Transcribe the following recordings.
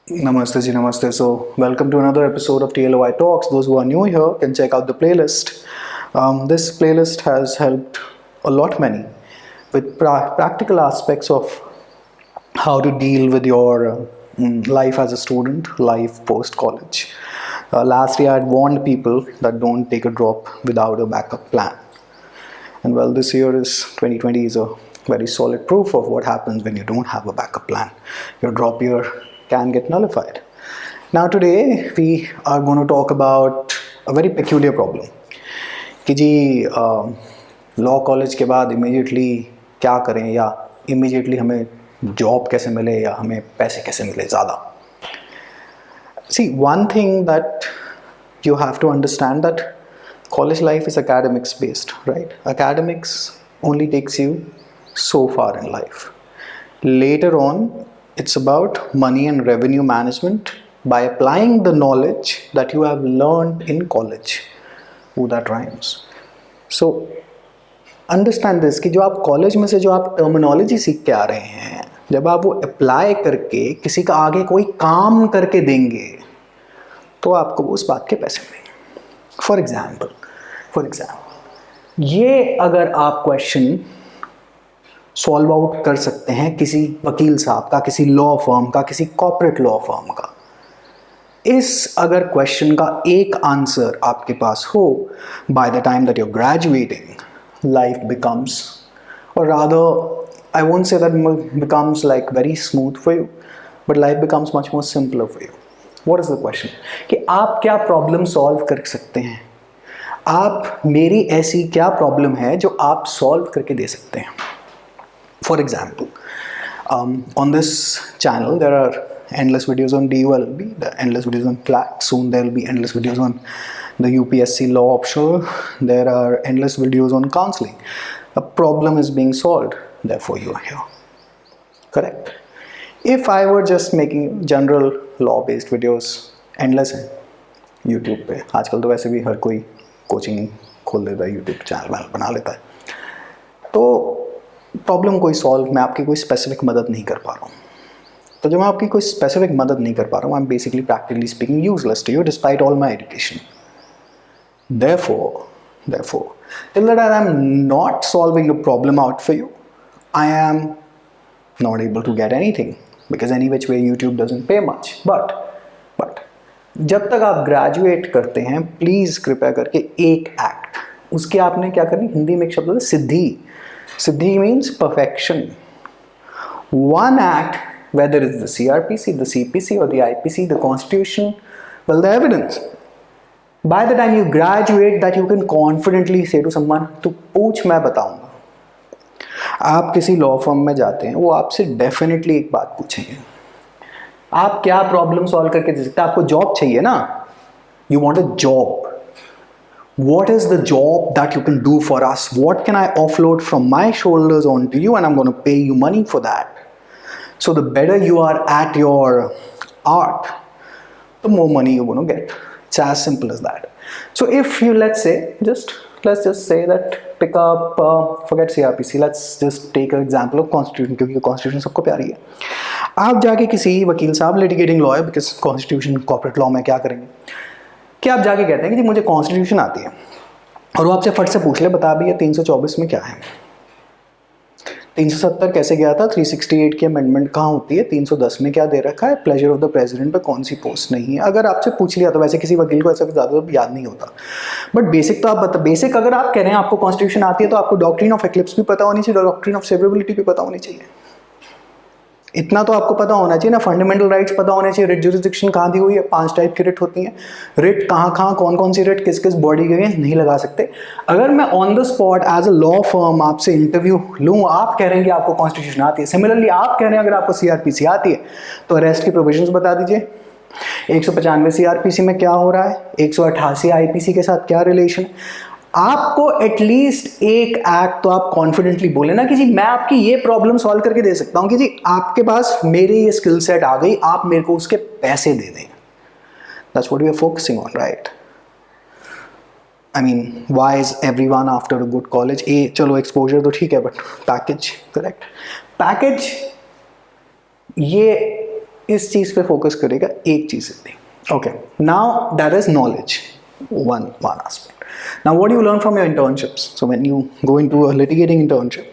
Namaste ji, namaste. So, welcome to another episode of TLOI Talks. Those who are new here can check out the playlist. This playlist has helped a lot many with practical aspects of how to deal with your life as a student, life post college. Last year, I had warned people that don't take a drop without a backup plan. And well, this year is 2020 is a very solid proof of what happens when you don't have a backup plan. Your drop year can get nullified. Now today we are going to talk about a very peculiar problem कि जी law college के बाद immediately क्या करें या immediately हमें job कैसे मिले या हमें पैसे कैसे मिले ज़्यादा. See, one thing that you have to understand that college life is academics based, right? Academics only takes you so far in life. Later on, it's about money and revenue management by applying the knowledge that you have learned in college. Ooh, that rhymes. So, understand this कि जो आप college में से जो आप terminology सीख के आ रहे हैं, जब आप वो अप्लाई करके किसी का आगे कोई काम करके देंगे तो आपको उस बात के पैसे मिलेंगे. फॉर एग्जाम्पल ये अगर आप क्वेश्चन सॉल्व आउट कर सकते हैं किसी वकील साहब का, किसी लॉ फर्म का, किसी कॉर्पोरेट लॉ फर्म का, इस अगर क्वेश्चन का एक आंसर आपके पास हो by the time that you are graduating, life becomes, or rather I won't say that becomes like very smooth for you, but life becomes much more simpler for you. What is the question? कि आप क्या problem solve कर सकते हैं, आप मेरी ऐसी क्या प्रॉब्लम है जो आप सॉल्व करके दे सकते हैं. For example, on this channel there are endless videos on DULB, the endless videos on CLAT, soon there will be endless videos on the UPSC law optional, there are endless videos on counseling. A problem is being solved, therefore you are here. Correct? If I were just making general law based videos, endless है YouTube पे. आजकल तो वैसे भी हर कोई coaching खोल देता है, YouTube चैनल बना लेता है. तो प्रॉब्लम कोई सॉल्व, मैं आपकी कोई स्पेसिफिक मदद नहीं कर पा रहा हूँ. तो जब मैं आपकी कोई स्पेसिफिक मदद नहीं कर पा रहा हूँ, I am basically practically speaking useless to you despite all my education. Therefore, till that I am not solving a problem out for you, I am not able to get anything because any which way YouTube doesn't pay much. But जब तक आप graduate करते हैं, please कृपया करके एक act, उसके आपने क्या करनी, हिंदी में एक शब्द है सिद्धि. सिद्धि means perfection. One act, whether it's the CRPC, the CPC or the IPC, the Constitution, well, the evidence. By the time you graduate, that you can confidently say to someone, तू पूछ मैं बताऊंगा. आप किसी लॉ फर्म में जाते हैं, वो आपसे डेफिनेटली एक बात पूछेंगे, आप क्या प्रॉब्लम सॉल्व करके दे सकते हैं. आपको जॉब चाहिए ना, you want a job. What is the job that you can do for us? What can I offload from my shoulders onto you, and I'm going to pay you money for that. So the better you are at your art, the more money you're going to get. It's as simple as that. So if you, let's just say that pick up, forget CRPC, let's just take an example of Constitution, क्योंकि Constitution सबको प्यारी है. आप जाके किसी वकील साहब, litigating lawyer, because constitution corporate law में क्या करेंगे कि आप जाके कहते हैं कि जी मुझे कॉन्स्टिट्यूशन आती है, और वो आपसे फट से पूछ ले, बता भी 324 में क्या है, 370 कैसे गया था, 368 की अमेंडमेंट कहाँ होती है, 310 में क्या दे रखा है, प्लेजर ऑफ द प्रेसिडेंट पे कौन सी पोस्ट नहीं है. अगर आपसे पूछ लिया तो वैसे किसी वकील को ऐसा ज़्यादा तो याद नहीं होता, बट बेसिक तो आप बता, बेसिक अगर आप कह रहे हैं आपको कॉन्स्टिट्यूशन आती है तो आपको डॉक्ट्रिन ऑफ एक्लिप्स भी पता होनी चाहिए, डॉक्ट्रिन ऑफ सेवरेबिलिटी भी पता होनी चाहिए. इतना तो आपको पता होना चाहिए ना. फंडामेंटल राइट्स पता होने चाहिए. रिट जुरिसडिक्शन कहाँ दी हुई है, 5 टाइप की रिट होती हैं. रिट कहाँ कौन सी रिट किस बॉडी के अगेंस्ट नहीं लगा सकते. अगर मैं on the spot as a law firm आपसे इंटरव्यू लूँ, आप कह रहे हैं कि आपको कॉन्स्टिट्यूशन आती है, सिमिलरली आप कह रहे हैं अगर आपको सीआरपीसी आती है तो अरेस्ट की प्रोविजंस बता दीजिए. 195 सीआरपीसी में क्या हो रहा है, 188 आईपीसी के साथ क्या रिलेशन है. आपको एटलीस्ट एक एक्ट तो आप कॉन्फिडेंटली बोले ना कि जी मैं आपकी ये प्रॉब्लम सॉल्व करके दे सकता हूं, कि जी आपके पास मेरी ये स्किल सेट आ गई, आप मेरे को उसके पैसे दे दें. That's what we are focusing on, right? I mean why is everyone after a good college? चलो एक्सपोजर तो ठीक है, बट पैकेज, करेक्ट? पैकेज ये इस चीज़ पे फोकस करेगा, एक चीज़ से। Okay, now that is knowledge, one aspect. Now what do you learn from your internships? So when you go into a litigating internship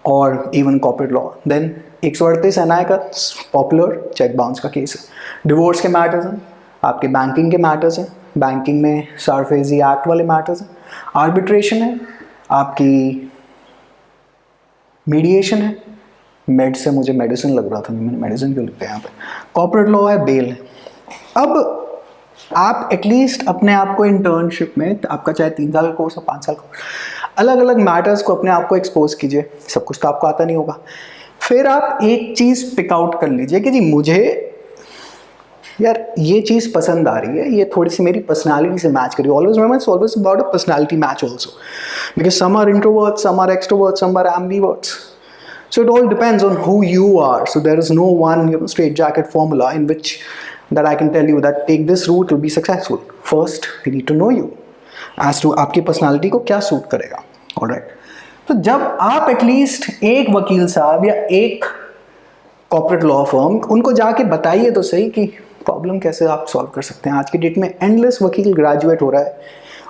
or even corporate law, then 138 NI का popular cheque bounce का case है, divorce के matters हैं, आपके banking के matters हैं, banking में SARFAESI act वाले मैटर्स हैं, आर्बिट्रेशन है, आपकी मीडिएशन है, मेड से मुझे मेडिसिन लग रहा था, मैंने मेडिसिन क्यों लिखा है यहाँ पे, कॉर्पोरेट लॉ है, बेल है। अब आप एटलीस्ट अपने आप को इंटर्नशिप में, आपका चाहे 3 साल का कोर्स हो 5 साल का, अलग अलग मैटर्स को अपने आप को एक्सपोज कीजिए। सब कुछ तो आपको आता नहीं होगा। फिर आप एक चीज़ पिक आउट कर लीजिए कि जी मुझे यार ये चीज़ पसंद आ रही है, ये थोड़ी सी मेरी पर्सनालिटी से मैच करी। Always remember it's always about a personality match also, because some are introverts, some are extroverts, some are ambiverts. So it all depends on who you are. So there is no one straight jacket formula in which that I can tell you that take this route will be successful. First, we need to know you as to आपकी personality को क्या suit करेगा. Alright. तो जब आप at least एक वकील साहब या एक कॉर्पोरेट लॉ फर्म, उनको जाके बताइए तो सही कि प्रॉब्लम कैसे आप सॉल्व कर सकते हैं. आज की डेट में एंडलेस वकील ग्रेजुएट हो रहा है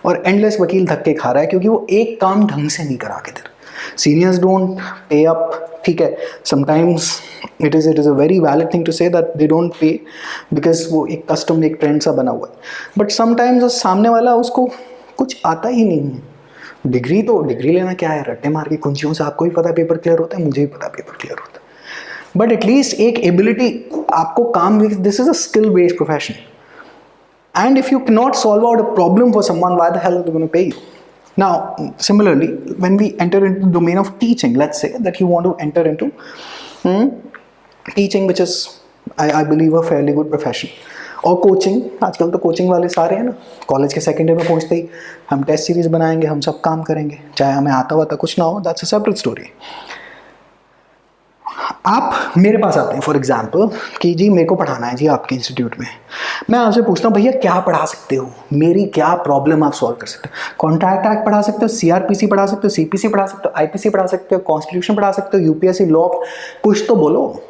और एंडलेस वकील धक्के खा रहा है क्योंकि वो एक काम ढंग से नहीं करा के दे रहा. Seniors don't pay up. ठीक है, sometimes it is a very valid thing to say that they don't pay because वो एक custom, एक trend सा बना हुआ है. But sometimes उस सामने वाला उसको कुछ आता ही नहीं है. डिग्री लेना क्या है, रट्टे मार के कुंजियों से आपको भी पता पेपर क्लियर होता है, मुझे भी पता पेपर क्लियर होता है. बट एटलीस्ट एक एबिलिटी आपको काम, this is a skill based profession. And if you can not solve out a problem for someone, why the hell are they gonna pay you? Now, similarly, when we enter into the domain of teaching, let's say that you want to enter into teaching, which is, I believe, a fairly good profession. और coaching, आजकल तो coaching वाले सारे हैं ना, college के second year में पहुंचते ही हम टेस्ट सीरीज बनाएंगे, हम सब काम करेंगे, चाहे हमें आता हुआ कुछ ना हो, दैट्स अ सेपरेट स्टोरी. आप मेरे पास आते हैं फॉर एग्जाम्पल कि जी मेरे को पढ़ाना है जी आपके इंस्टीट्यूट में. मैं आपसे पूछता हूँ भैया क्या पढ़ा सकते हो, मेरी क्या प्रॉब्लम आप सॉल्व कर सकते हो? कॉन्ट्रैक्ट एक्ट पढ़ा सकते हो, सीआरपीसी पढ़ा सकते हो, सीपीसी पढ़ा सकते हो, आईपीसी पढ़ा सकते हो, कॉन्स्टिट्यूशन पढ़ा सकते हो, यूपीएससी लॉ, कुछ तो बोलो.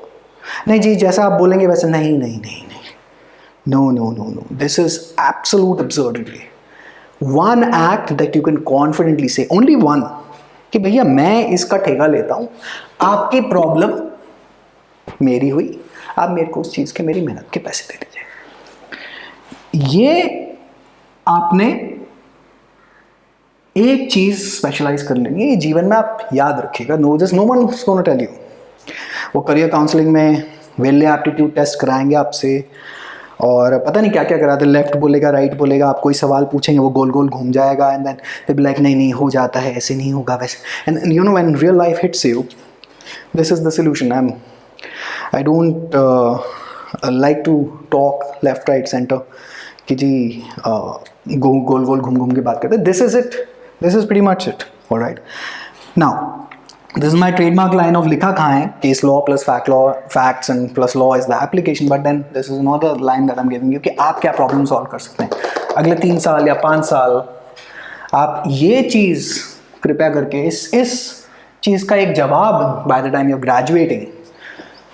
नहीं जी जैसा आप बोलेंगे वैसे, नहीं नहीं नहीं नहीं, no no no no, this is absolute absurdity. One act that you can confidently say, only one, कि भैया मैं इसका ठेका लेता हूँ, आपकी प्रॉब्लम मेरी हुई, आप मेरे को उस चीज़ के मेरी मेहनत के पैसे दे दीजिए. ये आपने एक चीज़ स्पेशलाइज कर लेनी है, ये जीवन में आप याद रखिएगा. No just no one is gonna tell you. वो करियर काउंसलिंग में वेले एप्टीट्यूड टेस्ट कराएंगे आपसे और पता नहीं क्या क्या कराते, लेफ्ट बोलेगा राइट बोलेगा, आप कोई सवाल पूछेंगे वो गोल गोल घूम जाएगा, and then they be like नहीं नहीं हो जाता है, ऐसे नहीं होगा वैसे. And you know when real life hits you, this is the solution. I don't like to talk left right center कि जी गोल गोल घूम घूम के बात करते. This is it. This is pretty much it. All right. Now, this is my trademark line of लिखा कहाँ है? Case law plus facts and plus law is the application. But then this is another line that I'm giving you कि आप क्या problem solve कर सकते हैं अगले 3 साल या 5 साल. आप ये चीज़ कृपया करके इस चीज़ का एक जवाब by the time you're graduating,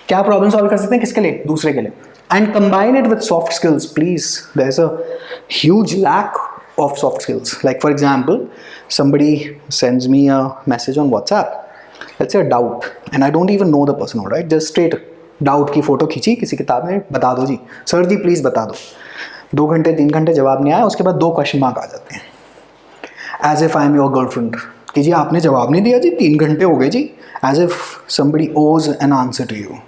क्या प्रॉब्लम सॉल्व कर सकते हैं, किसके लिए, दूसरे के लिए. And combine it with soft skills please. There is a huge lack of soft skills. Like for example somebody sends me a message on WhatsApp, let's say a doubt, and I don't even know the person, all right, just straight doubt की photo खींची किसी किताब में, बता दो जी sir ji please बता दो. 2 घंटे 3 घंटे जवाब नहीं आया, उसके बाद 2 क्वेश्चन मार्क आ जाते हैं, as if I am your girlfriend कि जी आपने जवाब नहीं दिया जी, 3 घंटे हो गए जी, as if somebody owes an answer to you.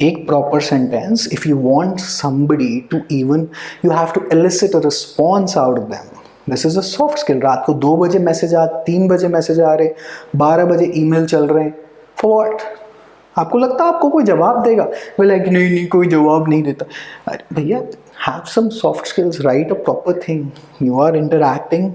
एक proper sentence, if you want somebody to even, you have to elicit a response out of them. This is a soft skill. रात को 2 बजे मैसेज 3 बजे message आ रहे, 12 बजे email चल रहे हैं, फॉर व्हाट? आपको लगता है आपको कोई जवाब देगा? वो लाइक नहीं नहीं कोई जवाब नहीं देता. अरे भैया have some soft skills, write a proper thing. You are interacting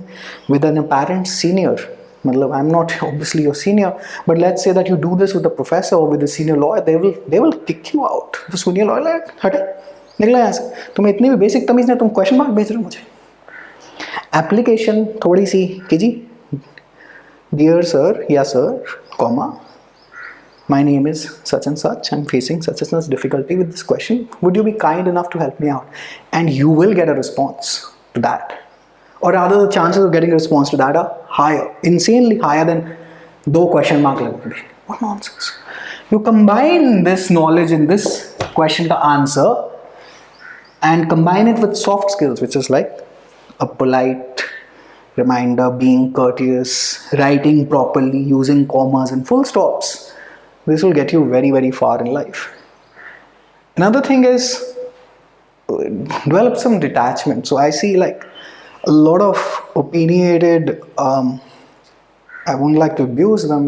with an apparent senior. मतलब I am not obviously your senior, but let's say that you do this with a professor और with a senior lawyer, they will kick you out. The senior lawyer like हटे निकला यहाँ से, तुम्हें इतनी भी basic तमीज़ नहीं, तुम क्वेश्चन मार्क भेज रहे हो मुझे. एप्लीकेशन थोड़ी सी कि जी डियर सर या sir comma My name is such and such. I'm facing such and such difficulty with this question. Would you be kind enough to help me out? And you will get a response to that. Or rather, the chances of getting a response to that are higher, insanely higher than 2 question mark lagenge. What nonsense. You combine this knowledge in this question to answer and combine it with soft skills, which is like a polite reminder, being courteous, writing properly, using commas and full stops. This will get you very, very far in life. Another thing is develop some detachment. So I see like a lot of opinionated, I wouldn't like to abuse them,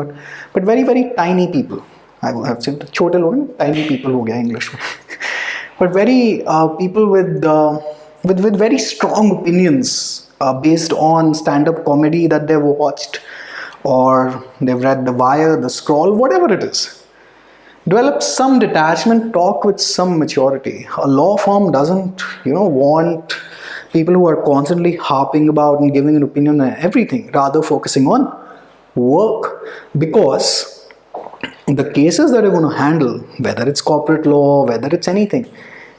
but very, very tiny people. I will have said छोटे लोग, tiny people हो गया English में. But very people with very strong opinions based on stand-up comedy that they've watched, or they've read The Wire, The Scroll, whatever it is. Develop some detachment, talk with some maturity. A law firm doesn't, want people who are constantly harping about and giving an opinion on everything, rather focusing on work, because the cases that you're going to handle, whether it's corporate law, whether it's anything,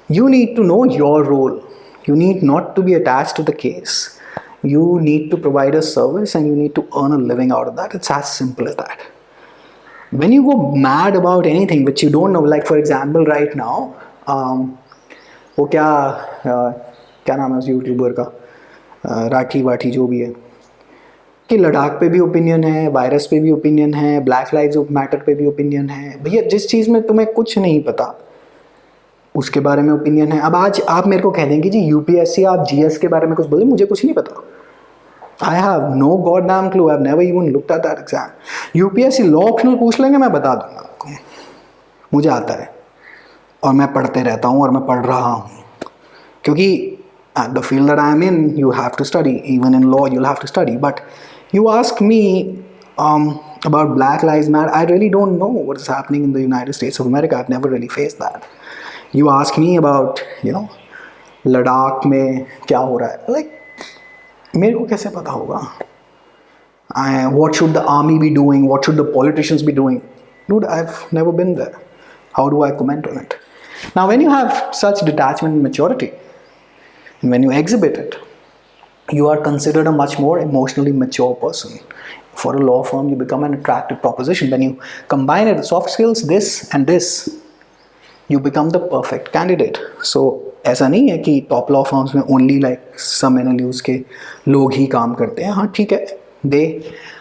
you need to know your role. You need not to be attached to the case. You need to provide a service and you need to earn a living out of that. It's as simple as that. When you go mad about anything which you don't know, like for example right now, वो क्या नाम है उस YouTuber का, राठी वाठी जो भी है, कि लद्दाख पे भी ओपिनियन है, वायरस पे भी ओपिनियन है, ब्लैक लाइव्स मैटर पे भी ओपिनियन है. भैया जिस चीज़ में तुम्हें कुछ नहीं पता उसके बारे में ओपिनियन है. अब आज आप मेरे को कह देंगे जी यूपीएससी आप जीएस के बारे में कुछ बोले, मुझे कुछ नहीं पता. I have no goddamn clue. I've never even looked at that exam. UPSC law optional पूछ लेंगे, मैं बता दूंगा आपको. मुझे आता है और मैं पढ़ते रहता हूँ और मैं पढ़ रहा हूँ, क्योंकि at the field that I am in, you have to study. Even in law, you'll have to study. But you ask me about Black Lives Matter, I really don't know what is happening in the United States of America. I've never really faced that. You ask me about, Ladakh में क्या हो रहा है, like, मेरे को कैसे पता होगा? What should the army be doing? What should the politicians be doing? Dude, I've never been there. How do I comment on it? Now, when you have such detachment and maturity, and when you exhibit it, you are considered a much more emotionally mature person. For a law firm, you become an attractive proposition. When you combine it with soft skills, this and this, you become the perfect candidate. So, ऐसा नहीं है कि top law firms में only like some NLUs के लोग ही काम करते हैं. हाँ ठीक है,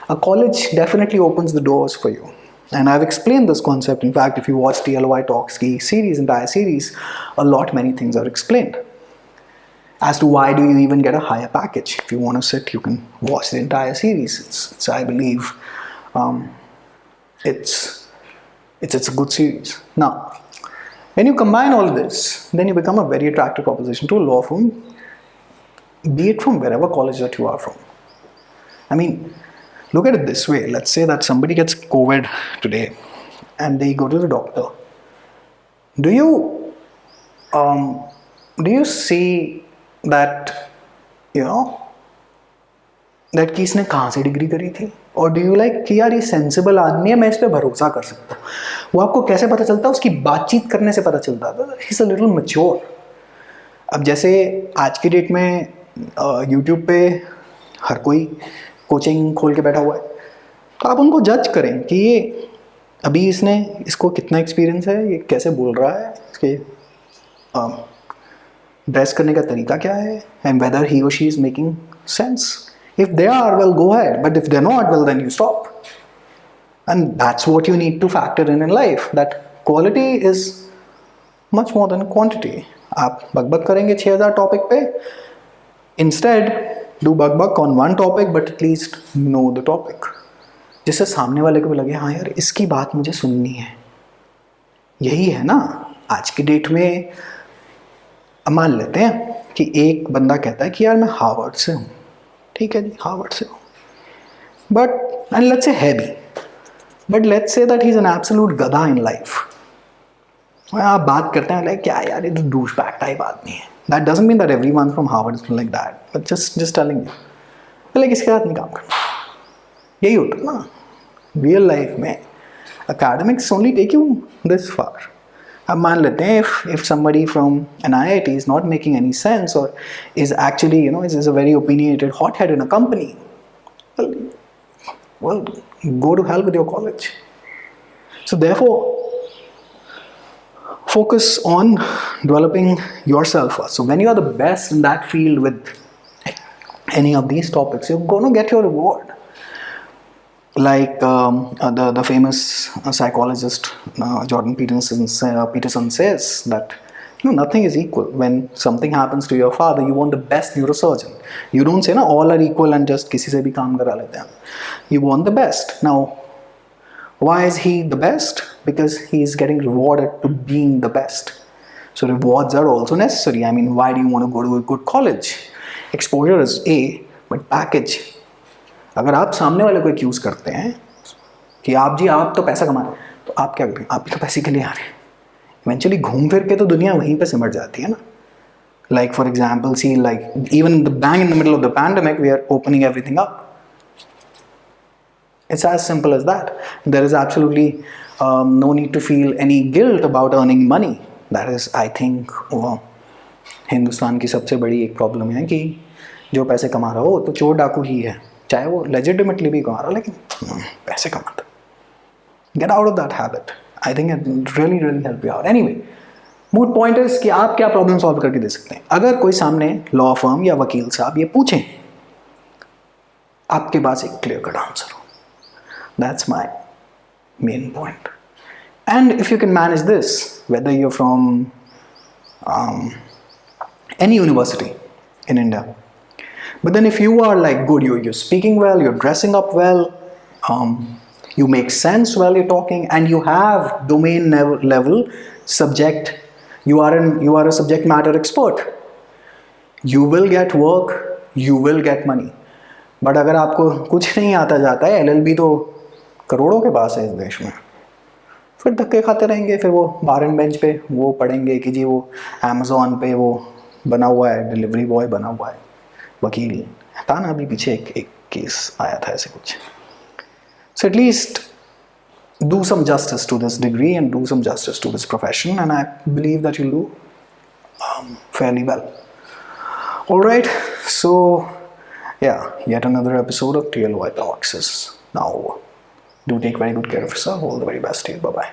a college definitely opens the doors for you. And I've explained this concept. In fact, if you watch TLOI Talks की entire series, a lot many things are explained. As to why do you even get a higher package. If you want to sit, you can watch the entire series. It's I believe, it's a good series. Now, when you combine all of this, then you become a very attractive proposition to a law firm, be it from wherever college that you are from. I mean, look at it this way. Let's say that somebody gets COVID today and they go to the doctor. Do you see that, that कि इसने कहाँ से degree करी थी? और do you like कि यार ये सेंसिबल आदमी है, मैं इस पर भरोसा कर सकता हूँ? वो आपको कैसे पता चलता है? उसकी बातचीत करने से पता चलता है. He is a little mature. अब जैसे आज की डेट में यूट्यूब पे हर कोई कोचिंग खोल के बैठा हुआ है, तो आप उनको जज करें कि ये अभी इसको कितना एक्सपीरियंस है, ये कैसे बोल रहा है, इसके ड्रेस करने का तरीका क्या है, एंड वेदर ही और she is making sense. If they are, well, go ahead. But if they're not, well, then you stop. And that's what you need to factor in life. That quality is much more than quantity. आप बकबक करेंगे 6000 topic पे. Instead, do बकबक on one topic, but at least know the topic. जिससे सामने वाले को भी लगे, हाँ यार, इसकी बात मुझे सुननी है. यही है ना आज की डेट में. मान लेते हैं कि एक बंदा कहता है कि यार मैं हार्वर्ड से हूँ. ठीक है जी, हार्वर्ड से हो, बट एंड लेट्स से है भी, but let's say that he is an absolute गधा इन लाइफ. आप बात करते हैं लाइक क्या यार, ये तो डूशबैग टाइप आदमी है. That doesn't mean that everyone from Harvard is like that, but just telling you, like इसके साथ नहीं काम करना. यही होता है ना रियल लाइफ में. academics only take you this far. अब मान लेते हैं if somebody from an IIT is not making any sense or is actually is a very opinionated hothead in a company, well go to hell with your college. So therefore focus on developing yourself first. So when you are the best in that field with any of these topics, you're going to get your reward. Like the famous psychologist Jordan Peterson says that nothing is equal. When something happens to your father, you want the best neurosurgeon. You don't say all are equal and just किसी से भी काम करा लेते हैं. You want the best. Now, why is he the best? Because he is getting rewarded to being the best. So rewards are also necessary. I mean, why do you want to go to a good college? Exposure is A, but package. अगर आप सामने वाले को accused करते हैं कि आप तो पैसा कमा रहे हैं, तो आप क्या करें? आप भी तो पैसे के लिए आ रहे हैं. इवेंचुअली घूम फिर के तो दुनिया वहीं पे सिमट जाती है ना. Like for example, see, like even the bang in the middle of the pandemic, we are opening everything up. It's as simple as that. There is absolutely no need to feel any guilt about earning money. That is, I think, Hindustan की सबसे बड़ी एक problem है कि जो पैसे कमा रहा हो तो चोर डाकू ही है, चाहे वो लेजिटिमेटली भी कमा रहा, लेकिन पैसे कमाता. Get out of that habit. I think it really help you out. Anyway, moot point is कि आप क्या प्रॉब्लम सॉल्व करके दे सकते हैं. अगर कोई सामने लॉ फर्म या वकील साहब ये पूछें, आपके पास एक क्लियर कट आंसर हो. That's my main point. And if you can manage this, whether you're from any university in India, but then if you are like good, you're speaking well, you're dressing up well, you make sense while you're talking, and you have domain level subject, you are a subject matter expert, you will get work, you will get money. But अगर आपको कुछ नहीं आता जाता है, LLB तो करोड़ों के पास है इस देश में, फिर धक्के खाते रहेंगे. फिर वो बार एंड बेंच पे वो पढ़ेंगे कि जी वो Amazon पे वो बना हुआ है, डिलीवरी बॉय बना हुआ है. वकील था ना, अभी पीछे एक केस आया था ऐसे कुछ. So at least do some justice to this degree and do some justice to this profession, and I believe that you'll do fairly well. All right, so yeah, yet another episode of TLY Talks is now. Do take very good care of yourself. All the very best to you. Bye bye.